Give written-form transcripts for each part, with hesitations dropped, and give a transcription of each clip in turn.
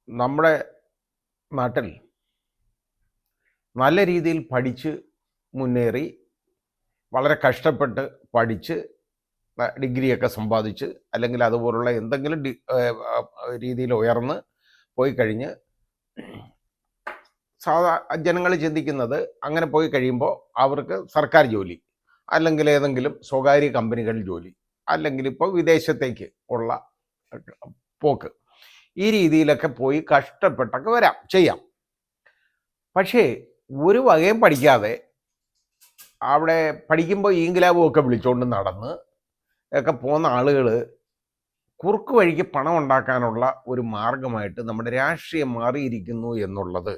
നമ്മുടെ നാട്ടിൽ നല്ല രീതിയിൽ പഠിച്ച് മുന്നേറി വളരെ കഷ്ടപ്പെട്ട് പഠിച്ച് ഡിഗ്രിയൊക്കെ സമ്പാദിച്ച് അല്ലെങ്കിൽ അതുപോലുള്ള എന്തെങ്കിലും രീതിയിൽ ഉയർന്ന് പോയി കഴിഞ്ഞ് ജനങ്ങൾ ചിന്തിക്കുന്നത് അങ്ങനെ പോയി കഴിയുമ്പോൾ അവർക്ക് സർക്കാർ ജോലി അല്ലെങ്കിൽ ഏതെങ്കിലും സ്വകാര്യ കമ്പനികളിൽ ജോലി അല്ലെങ്കിൽ ഇപ്പോൾ വിദേശത്തേക്ക് ഉള്ള പോക്ക് ഈ രീതിയിലൊക്കെ പോയി കഷ്ടപ്പെട്ടൊക്കെ ചെയ്യാം. പക്ഷേ ഒരു വകയും പഠിക്കാതെ അവിടെ പഠിക്കുമ്പോൾ ഈങ്കുലാബും ഒക്കെ വിളിച്ചുകൊണ്ട് നടന്ന് ഒക്കെ പോകുന്ന ആളുകൾ കുറുക്ക് വഴിക്ക് പണം ഉണ്ടാക്കാനുള്ള ഒരു മാർഗമായിട്ട് നമ്മുടെ രാഷ്ട്രീയം മാറിയിരിക്കുന്നു എന്നുള്ളത്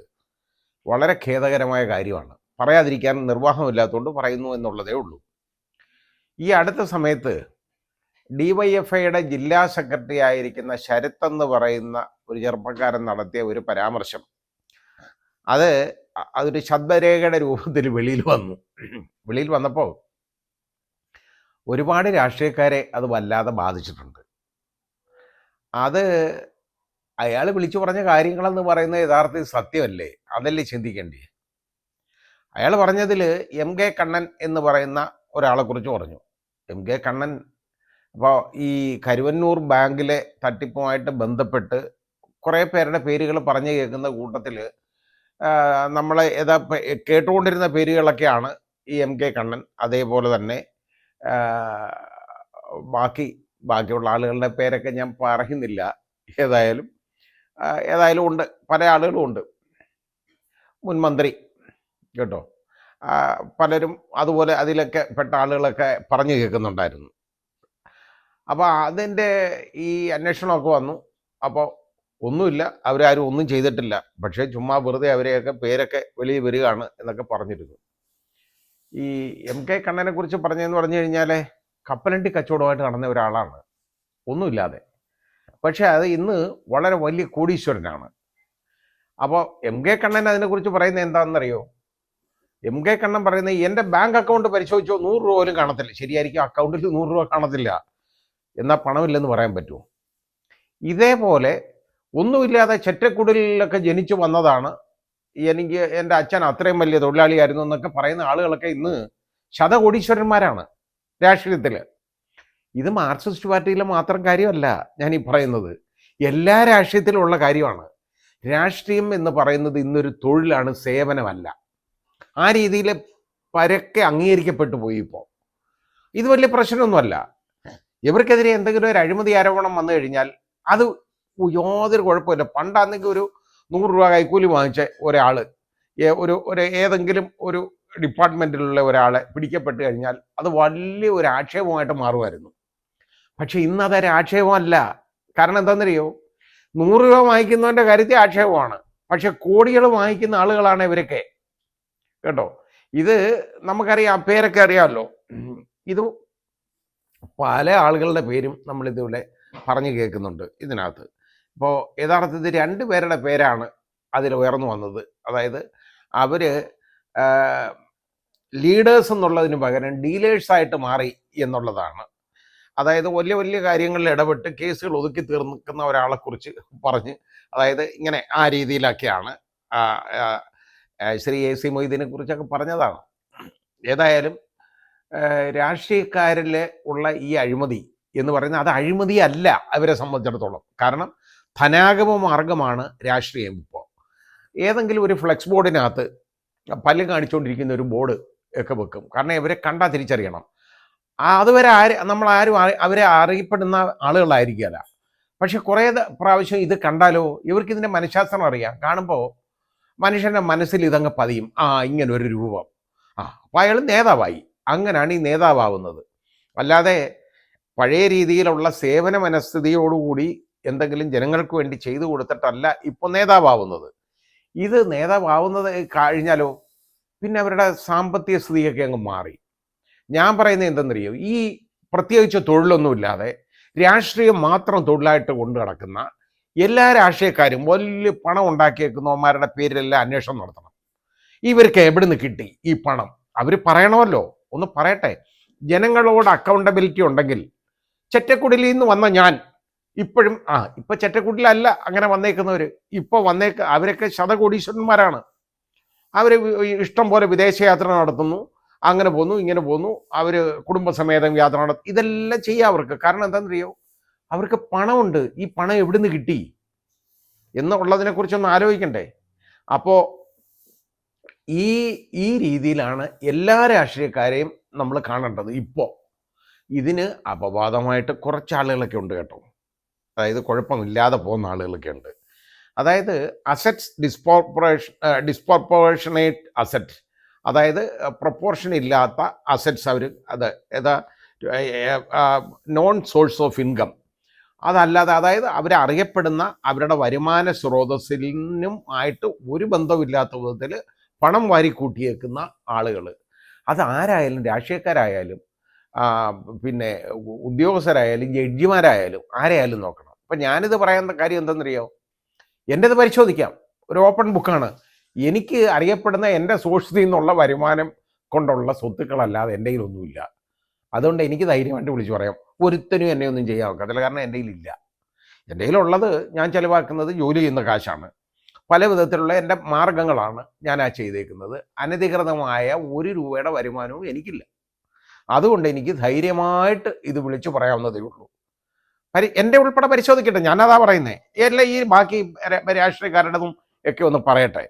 വളരെ ഖേദകരമായ കാര്യമാണ്. പറയാതിരിക്കാൻ നിർവാഹമില്ലാത്തതുകൊണ്ട് പറയുന്നു എന്നുള്ളതേ ഉള്ളൂ. ഈ അടുത്ത സമയത്ത് DYFIയുടെ ജില്ലാ സെക്രട്ടറി ആയിരിക്കുന്ന ശരത് എന്ന് പറയുന്ന ഒരു ചെറുപ്പക്കാരൻ നടത്തിയ ഒരു പരാമർശം അതൊരു ശബ്ദരേഖയുടെ രൂപത്തിൽ വെളിയിൽ വന്നപ്പോൾ ഒരുപാട് രാഷ്ട്രീയക്കാരെ അത് വല്ലാതെ ബാധിച്ചിട്ടുണ്ട്. അയാൾ വിളിച്ചു പറഞ്ഞ കാര്യങ്ങളെന്ന് പറയുന്നത് യഥാർത്ഥത്തിൽ സത്യമല്ലേ? അതല്ലേ ചിന്തിക്കേണ്ടി. അയാൾ പറഞ്ഞതിൽ MK കണ്ണൻ എന്ന് പറയുന്ന ഒരാളെക്കുറിച്ച് പറഞ്ഞു. MK കണ്ണൻ അപ്പോൾ ഈ കരുവന്നൂർ ബാങ്കിലെ തട്ടിപ്പുമായിട്ട് ബന്ധപ്പെട്ട് കുറേ പേരുടെ പേരുകൾ പറഞ്ഞു കേൾക്കുന്ന കൂട്ടത്തിൽ നമ്മൾ കേട്ടുകൊണ്ടിരുന്ന പേരുകളൊക്കെയാണ് ഈ MK കണ്ണൻ. അതേപോലെ തന്നെ ബാക്കിയുള്ള ആളുകളുടെ പേരൊക്കെ ഞാൻ പറയുന്നില്ല. ഏതായാലും ഉണ്ട്, പല ആളുകളും ഉണ്ട്. മുൻ മന്ത്രി കേട്ടോ, പലരും അതുപോലെ അതിലൊക്കെ പെട്ട ആളുകളൊക്കെ പറഞ്ഞു കേൾക്കുന്നുണ്ടായിരുന്നു. അപ്പോൾ അതിൻ്റെ ഈ അന്വേഷണമൊക്കെ വന്നു. അപ്പോൾ ഒന്നുമില്ല, അവരാരും ഒന്നും ചെയ്തിട്ടില്ല, പക്ഷേ ചുമ്മാ വെറുതെ അവരെയൊക്കെ പേരൊക്കെ വെളിയിൽ വരികയാണ് എന്നൊക്കെ പറഞ്ഞിരുന്നു. ഈ MK കണ്ണനെ കുറിച്ച് പറഞ്ഞതെന്ന് പറഞ്ഞു കഴിഞ്ഞാൽ കപ്പലണ്ടി കച്ചവടമായിട്ട് നടന്ന ഒരാളാണ്, ഒന്നുമില്ലാതെ. പക്ഷെ അത് ഇന്ന് വളരെ വലിയ കോടീശ്വരനാണ്. അപ്പോൾ MK കണ്ണൻ അതിനെക്കുറിച്ച് പറയുന്നത് എന്താണെന്നറിയോ? MK കണ്ണൻ പറയുന്നത് എൻ്റെ ബാങ്ക് അക്കൗണ്ട് പരിശോധിച്ചോ 100 രൂപ പോലും കാണത്തില്ല. ശരിയായിരിക്കും, അക്കൗണ്ടിൽ 100 രൂപ കാണത്തില്ല, എന്നാൽ പണമില്ലെന്ന് പറയാൻ പറ്റുമോ? ഇതേപോലെ ഒന്നുമില്ലാതെ ചെറ്റക്കുടലിലൊക്കെ ജനിച്ചു വന്നതാണ്, എൻ്റെ അച്ഛൻ അത്രയും വലിയ തൊഴിലാളിയായിരുന്നു എന്നൊക്കെ പറയുന്ന ആളുകളൊക്കെ ഇന്ന് ശതകോടീശ്വരന്മാരാണ് രാഷ്ട്രീയത്തിൽ. ഇത് മാർക്സിസ്റ്റ് പാർട്ടിയിലെ മാത്രം കാര്യമല്ല ഞാൻ ഈ പറയുന്നത്, എല്ലാ രാഷ്ട്രീയത്തിലുള്ള കാര്യമാണ്. രാഷ്ട്രീയം എന്ന് പറയുന്നത് ഇന്നൊരു തൊഴിലാണ്, സേവനമല്ല. ആ രീതിയിൽ പരക്കെ അംഗീകരിക്കപ്പെട്ടു പോയി. ഇപ്പോൾ ഇത് വലിയ പ്രശ്നമൊന്നുമല്ല. ഇവർക്കെതിരെ എന്തെങ്കിലും ഒരു അഴിമതി ആരോപണം വന്നു കഴിഞ്ഞാൽ അത് യാതൊരു കുഴപ്പമില്ല. പണ്ടാണെങ്കിൽ ഒരു 100 രൂപ കൈക്കൂലി വാങ്ങിച്ച ഒരാൾ ഏതെങ്കിലും ഒരു ഡിപ്പാർട്ട്മെൻറ്റിലുള്ള ഒരാളെ പിടിക്കപ്പെട്ട് കഴിഞ്ഞാൽ അത് വലിയ ഒരു ആക്ഷേപമായിട്ട് മാറുമായിരുന്നു. പക്ഷെ ഇന്ന് അതൊരു ആക്ഷേപമല്ല. കാരണം എന്താണെന്നറിയോ? 100 രൂപ വാങ്ങിക്കുന്നവൻ്റെ കാര്യത്തിൽ ആക്ഷേപമാണ്, പക്ഷെ കോടികൾ വാങ്ങിക്കുന്ന ആളുകളാണ് ഇവരൊക്കെ കേട്ടോ. ഇത് നമുക്കറിയാം, പേരൊക്കെ അറിയാമല്ലോ. ഇത് പല ആളുകളുടെ പേരും നമ്മളിതിവിടെ പറഞ്ഞു കേൾക്കുന്നുണ്ട് ഇതിനകത്ത്. ഇപ്പോൾ യഥാർത്ഥത്തിൽ 2 പേരുടെ പേരാണ് അതിൽ ഉയർന്നു വന്നത്. അതായത് അവർ ലീഡേഴ്സ് എന്നുള്ളതിന് പകരം ഡീലേഴ്സായിട്ട് മാറി എന്നുള്ളതാണ്. അതായത് വലിയ വലിയ കാര്യങ്ങളിൽ ഇടപെട്ട് കേസുകൾ ഒതുക്കി തീർക്കുന്ന ഒരാളെക്കുറിച്ച് പറഞ്ഞ്, അതായത് ഇങ്ങനെ ആ രീതിയിലൊക്കെയാണ് ശ്രീ AC മൊയ്തീനെ കുറിച്ചൊക്കെ പറഞ്ഞതാണ്. ഏതായാലും രാഷ്ട്രീയക്കാരിൽ ഉള്ള ഈ അഴിമതി എന്ന് പറയുന്നത് അത് അഴിമതിയല്ല അവരെ സംബന്ധിച്ചിടത്തോളം. കാരണം ധനാഗമ മാർഗമാണ് രാഷ്ട്രീയം. ഇപ്പോൾ ഏതെങ്കിലും ഒരു ഫ്ലെക്സ് ബോർഡിനകത്ത് പല്ല് കാണിച്ചുകൊണ്ടിരിക്കുന്ന ഒരു ബോർഡ് ഒക്കെ വെക്കും, കാരണം ഇവരെ കണ്ടാൽ തിരിച്ചറിയണം. അതുവരെ നമ്മളാരും അവരെ അറിയപ്പെടുന്ന ആളുകളായിരിക്കില്ല. പക്ഷെ കുറേ പ്രാവശ്യം ഇത് കണ്ടാലോ ഇവർക്കിതിൻ്റെ മനഃശാസ്ത്രം അറിയാം. കാണുമ്പോൾ മനുഷ്യൻ്റെ മനസ്സിൽ ഇതങ്ങ് പതിയും, ഇങ്ങനെ ഒരു രൂപം, അപ്പോൾ അയാൾ നേതാവായി. അങ്ങനെയാണ് ഈ നേതാവാവുന്നത്. അല്ലാതെ പഴയ രീതിയിലുള്ള സേവന മനസ്ഥിതിയോടുകൂടി എന്തെങ്കിലും ജനങ്ങൾക്ക് വേണ്ടി ചെയ്തു കൊടുത്തിട്ടല്ല ഇപ്പോൾ നേതാവാവുന്നത്. ഇത് നേതാവാവുന്നത് കഴിഞ്ഞാലോ പിന്നെ അവരുടെ സാമ്പത്തിക സ്ഥിതിയൊക്കെ അങ്ങ് മാറി. ഞാൻ പറയുന്നത് എന്തെന്നറിയോ? ഈ പ്രത്യേകിച്ച് തൊഴിലൊന്നുമില്ലാതെ രാഷ്ട്രീയം മാത്രം തൊഴിലായിട്ട് കൊണ്ടു നടക്കുന്ന എല്ലാ രാഷ്ട്രീയക്കാരും വലിയ പണം ഉണ്ടാക്കിയേക്കുന്നവന്മാരുടെ പേരിലെല്ലാം അന്വേഷണം നടത്തണം. ഇവർക്ക് എവിടെ നിന്ന് കിട്ടി ഈ പണം? അവർ പറയണമല്ലോ, ഒന്ന് പറയട്ടെ. ജനങ്ങളോട് അക്കൗണ്ടബിലിറ്റി ഉണ്ടെങ്കിൽ ചെറ്റക്കുടിലിൽ നിന്ന് വന്ന ഞാൻ ഇപ്പോഴും ഇപ്പൊ ചെറ്റക്കുട്ടിലല്ല അങ്ങനെ വന്നേക്കുന്നവർ. ഇപ്പോൾ അവരൊക്കെ ശതകോടീശ്വരന്മാരാണ്. അവർ ഇഷ്ടം പോലെ വിദേശയാത്ര നടത്തുന്നു, അങ്ങനെ പോന്നു ഇങ്ങനെ പോന്നു, അവർ കുടുംബസമേതം യാത്ര നടത്തും. ഇതെല്ലാം ചെയ്യാം അവർക്ക്. കാരണം എന്താണെന്നറിയോ, അവർക്ക് പണമുണ്ട്. ഈ പണം എവിടുന്ന് കിട്ടി എന്നുള്ളതിനെ കുറിച്ചൊന്ന് ആലോചിക്കണ്ടേ? അപ്പോൾ ഈ രീതിയിലാണ് എല്ലാ രാഷ്ട്രീയക്കാരെയും നമ്മൾ കാണേണ്ടത്. ഇപ്പോൾ ഇതിന് അപവാദമായിട്ട് കുറച്ച് ആളുകളൊക്കെ ഉണ്ട് കേട്ടോ. അതായത് കുഴപ്പമില്ലാതെ പോകുന്ന ആളുകളൊക്കെ ഉണ്ട്. അതായത് അസറ്റ്സ് ഡിസ്പ്രോപ്പോർഷനേറ്റ് അസറ്റ്, അതായത് പ്രൊപ്പോർഷൻ ഇല്ലാത്ത അസറ്റ്സ് അവർ നോൺ സോഴ്സ് ഓഫ് ഇൻകം, അതല്ലാതെ അതായത് അവരറിയപ്പെടുന്ന അവരുടെ വരുമാന സ്രോതസ്സിനും ആയിട്ട് ഒരു ബന്ധമില്ലാത്ത വിധത്തിൽ പണം വാരിക്കൂട്ടിയേക്കുന്ന ആളുകൾ. അത് ആരായാലും, രാഷ്ട്രീയക്കാരായാലും പിന്നെ ഉദ്യോഗസ്ഥരായാലും ജഡ്ജിമാരായാലും ആരെയായാലും നോക്കണം. അപ്പം ഞാനിത് പറയുന്ന കാര്യം എന്തെന്നറിയോ, എൻ്റെത് പരിശോധിക്കാം. ഒരു ഓപ്പൺ ബുക്കാണ്. എനിക്ക് അറിയപ്പെടുന്ന എൻ്റെ സോഴ്സിൽ നിന്നുള്ള വരുമാനം കൊണ്ടുള്ള സ്വത്തുക്കളല്ലാതെ എൻ്റെ കയ്യിലൊന്നുമില്ല. അതുകൊണ്ട് എനിക്ക് ധൈര്യമായിട്ട് വിളിച്ചു പറയാം, ഒരുത്തനും എന്നെ ഒന്നും ചെയ്യാൻ ഒക്കത്തില്ല. കാരണം എൻ്റെ കയ്യിലില്ല. എൻ്റെ കയ്യിലുള്ളത് ഞാൻ ചിലവാക്കുന്നത് ജോലി ചെയ്യുന്ന കാശാണ്. പല വിധത്തിലുള്ള എൻ്റെ മാർഗങ്ങളാണ് ഞാൻ ചെയ്തേക്കുന്നത്. അനധികൃതമായ 1 രൂപയുടെ വരുമാനവും എനിക്കില്ല. അതുകൊണ്ട് എനിക്ക് ധൈര്യമായിട്ട് ഇത് വിളിച്ചു പറയാവുന്നതേ ഉള്ളൂ. എൻ്റെ ഉൾപ്പെടെ പരിശോധിക്കട്ടെ, ഞാനതാ പറയുന്നത്. എല്ലാം ഈ ബാക്കി രാഷ്ട്രീയക്കാരുടേതും ഒക്കെ ഒന്ന് പറയട്ടെ.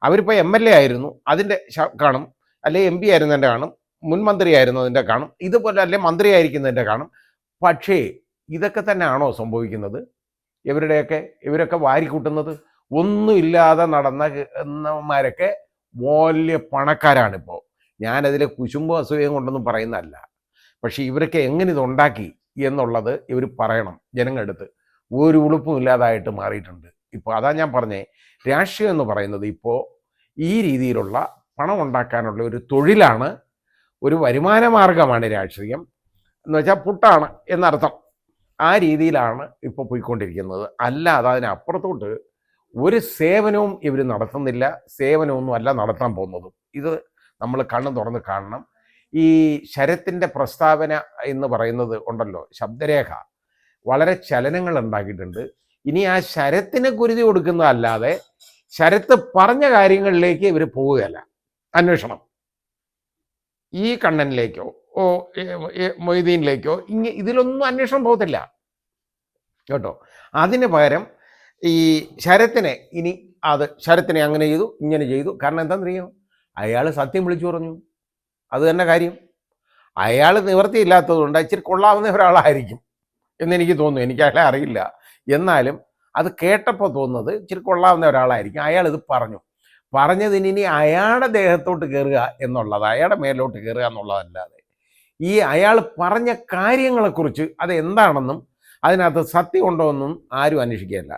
അവരിപ്പോൾ MLA ആയിരുന്നു, അതിൻ്റെ കാണും, അല്ലെങ്കിൽ MP ആയിരുന്നതിൻ്റെ കാണും, മുൻ മന്ത്രി ആയിരുന്നതിൻ്റെ കാണും, ഇതുപോലെ അല്ലെ മന്ത്രി ആയിരിക്കുന്നതിൻ്റെ കാണും. പക്ഷേ ഇതൊക്കെ തന്നെയാണോ സംഭവിക്കുന്നത്? ഇവരൊക്കെ വാരിക്കൂട്ടുന്നത്? ഒന്നുമില്ലാതെ നടന്നമാരൊക്കെ വലിയ പണക്കാരാണിപ്പോൾ. ഞാനതിലെ കുശുമ്പോ അസൂയം കൊണ്ടൊന്നും പറയുന്നതല്ല. പക്ഷേ ഇവരൊക്കെ എങ്ങനെ ഇതുണ്ടാക്കി എന്നുള്ളത് ഇവർ പറയണം ജനങ്ങളെടുത്ത്. ഒരു ഉളുപ്പും ഇല്ലാതായിട്ട് മാറിയിട്ടുണ്ട് ഇപ്പോൾ. അതാ ഞാൻ പറഞ്ഞേ, രാഷ്ട്രീയം എന്ന് പറയുന്നത് ഇപ്പോൾ ഈ രീതിയിലുള്ള പണം ഉണ്ടാക്കാനുള്ള ഒരു തൊഴിലാണ്, ഒരു വരുമാന മാർഗമാണ് രാഷ്ട്രീയം എന്ന് വെച്ചാൽ പുട്ടാണ് എന്നർത്ഥം. ആ രീതിയിലാണ് ഇപ്പോൾ പോയിക്കൊണ്ടിരിക്കുന്നത്. അല്ലാതെ അതിനപ്പുറത്തോട്ട് ഒരു സേവനവും ഇവർ നടത്തുന്നില്ല. സേവനമൊന്നും അല്ല നടത്താൻ പോകുന്നതും. ഇത് നമ്മൾ കണ്ണ് തുറന്ന് കാണണം. ഈ ശരത്തിൻ്റെ പ്രസ്താവന എന്ന് പറയുന്നത് ഉണ്ടല്ലോ, ശബ്ദരേഖ വളരെ ചലനങ്ങൾ ഉണ്ടാക്കിയിട്ടുണ്ട്. ഇനി ആ ശരത്തിന് കുരുതി കൊടുക്കുന്നതല്ലാതെ ശരത്ത് പറഞ്ഞ കാര്യങ്ങളിലേക്ക് ഇവർ പോവുകയല്ല. അന്വേഷണം ഈ കണ്ണനിലേക്കോ മൊയ്തീനിലേക്കോ ഇതിലൊന്നും അന്വേഷണം പോകത്തില്ല കേട്ടോ. അതിന് പകരം ഈ ശരത്തിനെ ശരത്തിനെ അങ്ങനെ ചെയ്തു ഇങ്ങനെ ചെയ്തു. കാരണം എന്താണെന്നറിയോ, അയാൾ സത്യം വിളിച്ചു പറഞ്ഞു. അത് തന്നെ കാര്യം. അയാൾ നിവൃത്തിയില്ലാത്തതുകൊണ്ട് ഇച്ചിരി കൊള്ളാവുന്ന ഒരാളായിരിക്കും എന്നെനിക്ക് തോന്നുന്നു. എനിക്ക് അയാളെ അറിയില്ല. എന്നാലും അത് കേട്ടപ്പോൾ തോന്നുന്നത് ഇച്ചിരി കൊള്ളാവുന്ന ഒരാളായിരിക്കും. അയാളിത് പറഞ്ഞതിന് ഇനി അയാളുടെ ദേഹത്തോട്ട് കയറുക എന്നുള്ളത്, അയാളുടെ മേലോട്ട് കയറുക എന്നുള്ളതല്ലാതെ ഈ അയാൾ പറഞ്ഞ കാര്യങ്ങളെക്കുറിച്ച് അത് എന്താണെന്നും അതിനകത്ത് സത്യം ഉണ്ടോ എന്നും ആരും അന്വേഷിക്കുകയല്ല.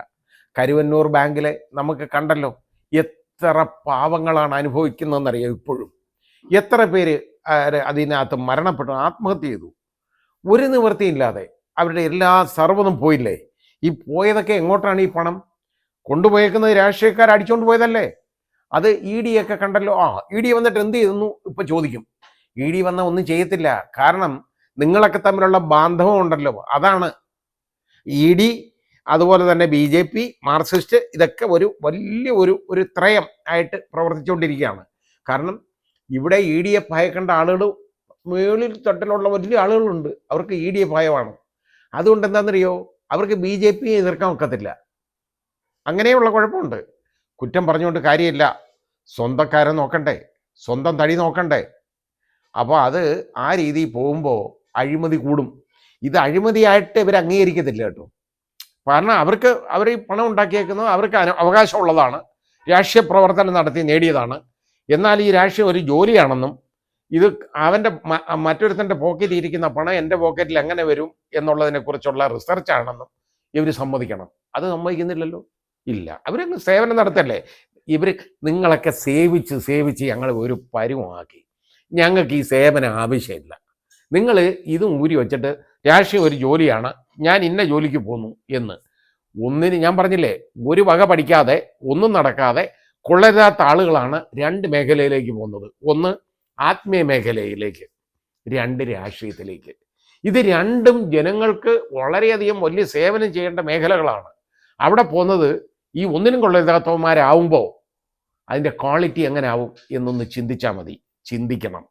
കരുവന്നൂർ ബാങ്കിലെ നമുക്ക് കണ്ടല്ലോ, എത്ര പാവങ്ങളാണ് അനുഭവിക്കുന്നതെന്നറിയാം. ഇപ്പോഴും എത്ര പേര് അതിനകത്ത് മരണപ്പെട്ടു, ആത്മഹത്യ ചെയ്തു. ഒരു നിവൃത്തിയില്ലാതെ അവരുടെ എല്ലാ സർവ്വതും പോയില്ലേ. ഈ പോയതൊക്കെ എങ്ങോട്ടാണ്? ഈ പണം കൊണ്ടുപോയേക്കുന്നത് രാഷ്ട്രീയക്കാർ അടിച്ചുകൊണ്ട് പോയതല്ലേ. അത് ED ഒക്കെ കണ്ടല്ലോ. ED വന്നിട്ട് എന്ത് ചെയ്യുന്നു ഇപ്പം ചോദിക്കും. ED വന്നാൽ ഒന്നും ചെയ്യത്തില്ല. കാരണം നിങ്ങളൊക്കെ തമ്മിലുള്ള ബാന്ധവം ഉണ്ടല്ലോ. അതാണ് ED, അതുപോലെ തന്നെ BJP, മാർക്സിസ്റ്റ്, ഇതൊക്കെ ഒരു വലിയ ഒരു ത്രയം ആയിട്ട് പ്രവർത്തിച്ചുകൊണ്ടിരിക്കുകയാണ്. കാരണം ഇവിടെ ED ഭയക്കേണ്ട ആളുകൾ മേളിൽ തട്ടിലുള്ള വലിയ ആളുകളുണ്ട്. അവർക്ക് ED ഭയമാണ്. അതുകൊണ്ട് എന്താണെന്നറിയോ, അവർക്ക് BJP എതിർക്കാൻ ഒക്കത്തില്ല. അങ്ങനെയുള്ള കുഴപ്പമുണ്ട്. കുറ്റം പറഞ്ഞുകൊണ്ട് കാര്യമില്ല. സ്വന്തക്കാരെ നോക്കണ്ടേ, സ്വന്തം തടി നോക്കണ്ടേ. അപ്പോൾ അത് ആ രീതിയിൽ പോകുമ്പോൾ അഴിമതി കൂടും. ഇത് അഴിമതിയായിട്ട് ഇവർ അംഗീകരിക്കത്തില്ല കേട്ടോ. കാരണം അവർ ഈ പണം ഉണ്ടാക്കിയേക്കുന്നത് അവർക്ക് അവകാശമുള്ളതാണ്, രാഷ്ട്രീയ പ്രവർത്തനം നടത്തി നേടിയതാണ്. എന്നാൽ ഈ രാഷ്ട്രീയം ഒരു ജോലിയാണെന്നും ഇത് അവൻ്റെ മറ്റൊരുത്തൻ്റെ പോക്കറ്റിൽ ഇരിക്കുന്ന പണം എൻ്റെ പോക്കറ്റിൽ എങ്ങനെ വരും എന്നുള്ളതിനെക്കുറിച്ചുള്ള റിസർച്ചാണെന്നും ഇവർ സമ്മതിക്കണം. അത് സമ്മതിക്കുന്നില്ലല്ലോ. ഇല്ല, അവരങ്ങ് സേവനം നടത്തല്ലേ. നിങ്ങളൊക്കെ സേവിച്ച് ഞങ്ങൾ ഒരു പരുവമാക്കി. ഞങ്ങൾക്ക് ഈ സേവനം ആവശ്യമില്ല. നിങ്ങൾ ഇതും ഊരി വെച്ചിട്ട് രാഷ്ട്രീയം ഒരു ജോലിയാണ്, ഞാൻ ഇന്ന ജോലിക്ക് പോന്നു എന്ന് ഒന്നിന് ഞാൻ പറഞ്ഞില്ലേ, ഒരു വക പഠിക്കാതെ ഒന്നും നടക്കാതെ കൊള്ളരുതാത്ത ആളുകളാണ് 2 മേഖലയിലേക്ക് പോകുന്നത്. ഒന്ന് ആത്മീയ മേഖലയിലേക്ക്, 2 രാഷ്ട്രീയത്തിലേക്ക്. ഇത് രണ്ടും ജനങ്ങൾക്ക് വളരെയധികം വലിയ സേവനം ചെയ്യേണ്ട മേഖലകളാണ്. അവിടെ പോകുന്നത് ഈ ഒന്നിനും കൊള്ളരുതാത്തവന്മാരാവുമ്പോൾ അതിൻ്റെ ക്വാളിറ്റി എങ്ങനെ ആവും എന്നൊന്ന് ചിന്തിച്ചാൽ മതി. ചിന്തിക്കണം.